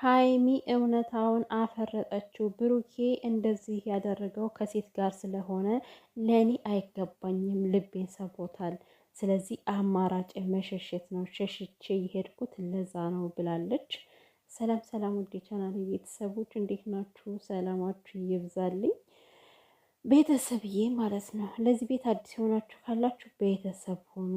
ሀይሚ እውነታውን አፈረጠችው። ብሩኬ እንደዚህ ያደረገው ከሴት ጋር ስለሆነ ለኔ አይገባኝም፣ ልቤን ሰብሮታል። ስለዚህ አማራጭ መሸሸት ነው፣ ሸሽቼ የሄድኩት ለዛ ነው ብላለች። ሰላም ሰላም፣ ውድ ቻናል ቤተሰቦች እንዴት ናችሁ? ሰላማችሁ ይብዛልኝ ቤተሰብዬ ማለት ነው። ለዚህ ቤት አዲስ የሆናችሁ ካላችሁ ቤተሰብ ሆኑ።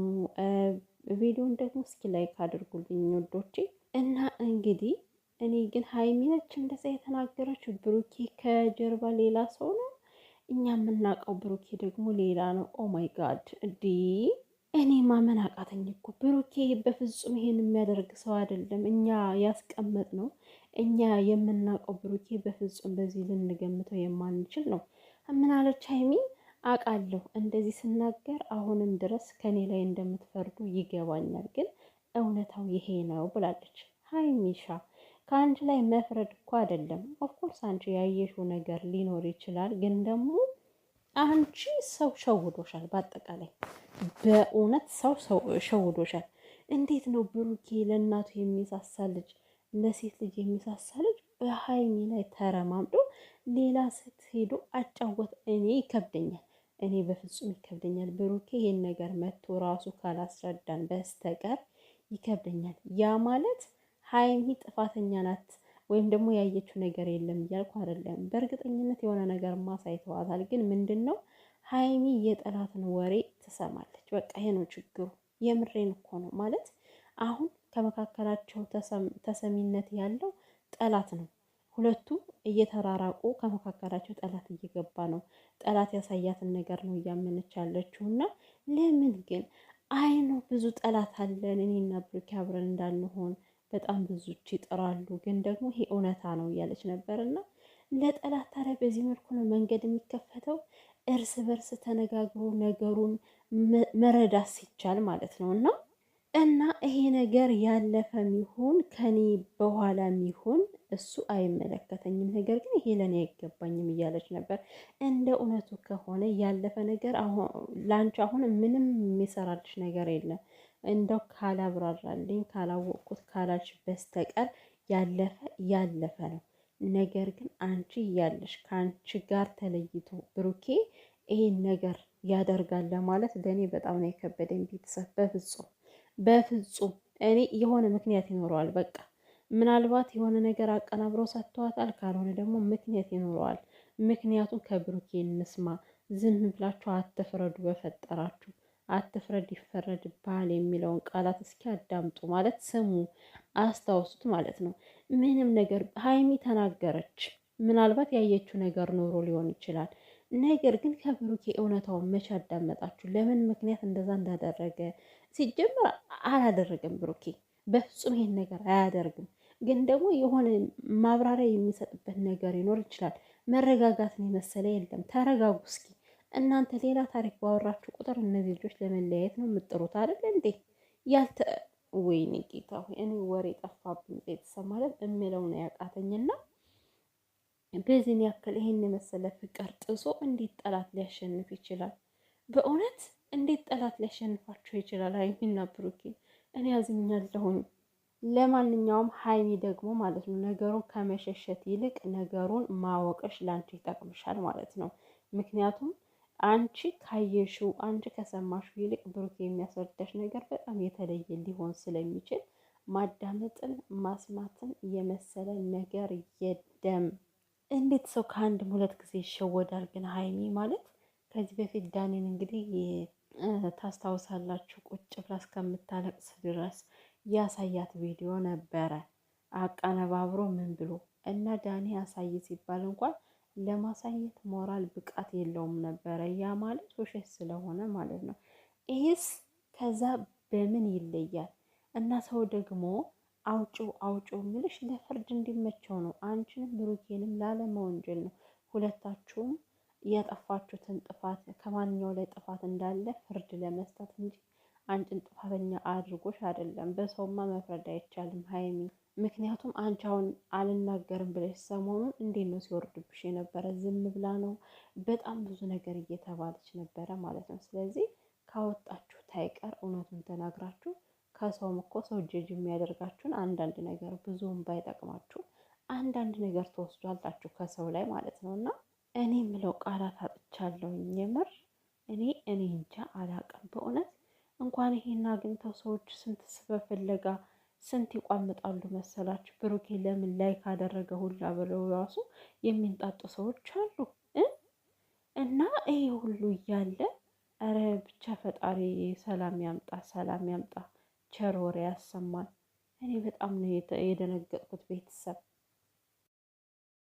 ቪዲዮን ደግሞ እስኪ ላይክ አድርጉልኝ ወዶቼ። እና እንግዲህ እኔ ግን ሀይሚ ነች እንደዛ የተናገረችው። ብሩኬ ከጀርባ ሌላ ሰው ነው፣ እኛ የምናውቀው ብሩኬ ደግሞ ሌላ ነው። ኦ ማይ ጋድ እንዲ እኔ ማመን አቃተኝ እኮ። ብሩኬ በፍጹም ይሄን የሚያደርግ ሰው አይደለም። እኛ ያስቀመጥ ነው፣ እኛ የምናውቀው ብሩኬ በፍጹም በዚህ ልንገምተው የማንችል ነው። ምን አለች ሀይሚ? አውቃለሁ እንደዚህ ስናገር አሁንም ድረስ ከኔ ላይ እንደምትፈርዱ ይገባኛል፣ ግን እውነታው ይሄ ነው ብላለች ሀይሚሻ። ከአንቺ ላይ መፍረድ እኮ አይደለም። ኦፍኮርስ አንቺ ያየሽው ነገር ሊኖር ይችላል፣ ግን ደግሞ አንቺ ሰው ሸውዶሻል። በአጠቃላይ በእውነት ሰው ሸውዶሻል። እንዴት ነው ብሩኬ ለእናቱ የሚሳሳ ልጅ፣ ለሴት ልጅ የሚሳሳ ልጅ በሀይሚ ላይ ተረማምዶ ሌላ ሴት ሄዶ አጫወት? እኔ ይከብደኛል። እኔ በፍጹም ይከብደኛል። ብሩኬ ይሄን ነገር መጥቶ ራሱ ካላስረዳን በስተቀር ይከብደኛል። ያ ማለት ሀይሚ ጥፋተኛ ናት ወይም ደግሞ ያየችው ነገር የለም እያልኩ አይደለም። በእርግጠኝነት የሆነ ነገር ማሳይተዋታል። ግን ምንድን ነው ሀይሚ የጠላትን ወሬ ትሰማለች። በቃ ይሄ ነው ችግሩ። የምሬን እኮ ነው ማለት አሁን ከመካከላቸው ተሰሚነት ያለው ጠላት ነው። ሁለቱ እየተራራቁ ከመካከላቸው ጠላት እየገባ ነው። ጠላት ያሳያትን ነገር ነው እያመነች ያለችው። እና ለምን ግን አይኑ ብዙ ጠላት አለን እኔና ብሩኬ አብረን እንዳንሆን በጣም ብዙዎች ይጥራሉ፣ ግን ደግሞ ይሄ እውነታ ነው እያለች ነበር። እና ለጠላት ታዲያ በዚህ መልኩ ነው መንገድ የሚከፈተው? እርስ በርስ ተነጋግሮ ነገሩን መረዳት ሲቻል ማለት ነው። እና ይሄ ነገር ያለፈም ይሁን ከኔ በኋላም ይሁን እሱ አይመለከተኝም፣ ነገር ግን ይሄ ለኔ አይገባኝም እያለች ነበር። እንደ እውነቱ ከሆነ ያለፈ ነገር ለአንቺ አሁን ምንም የሚሰራልሽ ነገር የለም። እንደው ካላብራራልኝ ካላወቅኩት ካላልሽ በስተቀር ያለፈ ነው። ነገር ግን አንቺ እያለሽ ከአንቺ ጋር ተለይቶ ብሩኬ ይሄን ነገር ያደርጋል ለማለት ለእኔ በጣም ነው የከበደኝ። ቤተሰብ በፍጹም እኔ የሆነ ምክንያት ይኖረዋል። በቃ ምናልባት የሆነ ነገር አቀናብረው ሰጥተዋታል፣ ካልሆነ ደግሞ ምክንያት ይኖረዋል። ምክንያቱም ከብሩኬ እንስማ። ዝም ብላችሁ አትፍረዱ፣ በፈጠራችሁ አትፍረድ ይፈረድብሃል የሚለውን ቃላት እስኪ አዳምጡ። ማለት ስሙ፣ አስታውሱት ማለት ነው። ምንም ነገር ሀይሚ ተናገረች፣ ምናልባት ያየችው ነገር ኖሮ ሊሆን ይችላል። ነገር ግን ከብሩኬ እውነታውን መቼ አዳመጣችሁ? ለምን ምክንያት እንደዛ እንዳደረገ ሲጀምር አላደረገም። ብሩኬ በፍጹም ይሄን ነገር አያደርግም። ግን ደግሞ የሆነ ማብራሪያ የሚሰጥበት ነገር ይኖር ይችላል። መረጋጋትን የመሰለ የለም። ተረጋጉ እስኪ እናንተ። ሌላ ታሪክ ባወራችሁ ቁጥር እነዚህ ልጆች ለመለያየት ነው የምጥሩት አይደል እንዴ? ወይኔ ጌታ ሆይ እኔ ወሬ ጠፋብኝ። ቤተሰብ ማለት እምለው ነው ያቃተኝና በዚህን ያክል ይሄን የመሰለ ፍቅር ጥሶ እንዴት ጠላት ሊያሸንፍ ይችላል? በእውነት እንዴት ጠላት ሊያሸንፋቸው ይችላል? ሀይሚና ብሩኬ እኔ ያዝኛለሁኝ። ለማንኛውም ሀይሚ ደግሞ ማለት ነው ነገሩን ከመሸሸት ይልቅ ነገሩን ማወቅሽ ላንቺ ይጠቅምሻል ማለት ነው። ምክንያቱም አንቺ ካየሽው አንቺ ከሰማሽው ይልቅ ብሩክ የሚያስረዳሽ ነገር በጣም የተለየ ሊሆን ስለሚችል ማዳመጥን ማስማትን የመሰለ ነገር የለም። እንዴት ሰው ከአንድም ሁለት ጊዜ ይሸወዳል? ግን ሀይሚ ማለት ከዚህ በፊት ዳኒን እንግዲህ ታስታውሳላችሁ፣ ቁጭ ብላ እስከምታለቅስ ድረስ ያሳያት ቪዲዮ ነበረ። አቀነባብሮ ምን ብሎ እና ዳኒ አሳይ ሲባል እንኳን ለማሳየት ሞራል ብቃት የለውም ነበረ። ያ ማለት ውሸት ስለሆነ ማለት ነው። ይህስ ከዛ በምን ይለያል? እና ሰው ደግሞ አውጪው የሚልሽ ለፍርድ እንዲመቸው ነው። አንቺንም ብሩኬንም ላለመወንጀል ነው። ሁለታችሁም ያጠፋችሁትን ጥፋት ከማንኛው ላይ ጥፋት እንዳለ ፍርድ ለመስጠት እንጂ አንቺን ጥፋተኛ አድርጎሽ አይደለም። በሰውማ መፍረድ አይቻልም ሀይሚ። ምክንያቱም አንቺ አሁን አልናገርም ብለሽ ሰሞኑን እንዴት ነው ሲወርድብሽ የነበረ? ዝም ብላ ነው በጣም ብዙ ነገር እየተባለች ነበረ ማለት ነው። ስለዚህ ካወጣችሁ ታይቀር እውነቱን ተናግራችሁ ከሰውም እኮ ሰው ጀጅ የሚያደርጋችሁን አንዳንድ ነገር ብዙም ባይጠቅማችሁ አንዳንድ ነገር ትወስዷላችሁ ከሰው ላይ ማለት ነው። እና እኔ የምለው ቃላት አጥቻለሁኝ የምር እኔ እንጃ አላቅም በእውነት እንኳን ይሄን አግኝተው ሰዎች ስንት በፍለጋ ስንት ይቋምጣሉ መሰላችሁ። ብሩኬ ለምን ላይ ካደረገ ሁላ ብለው ራሱ የሚንጣጡ ሰዎች አሉ እና ይሄ ሁሉ እያለ ኧረ ብቻ ፈጣሪ ሰላም ያምጣ፣ ሰላም ያምጣ፣ ቸር ወሬ ያሰማን። እኔ በጣም ነው የደነገጥኩት ቤተሰብ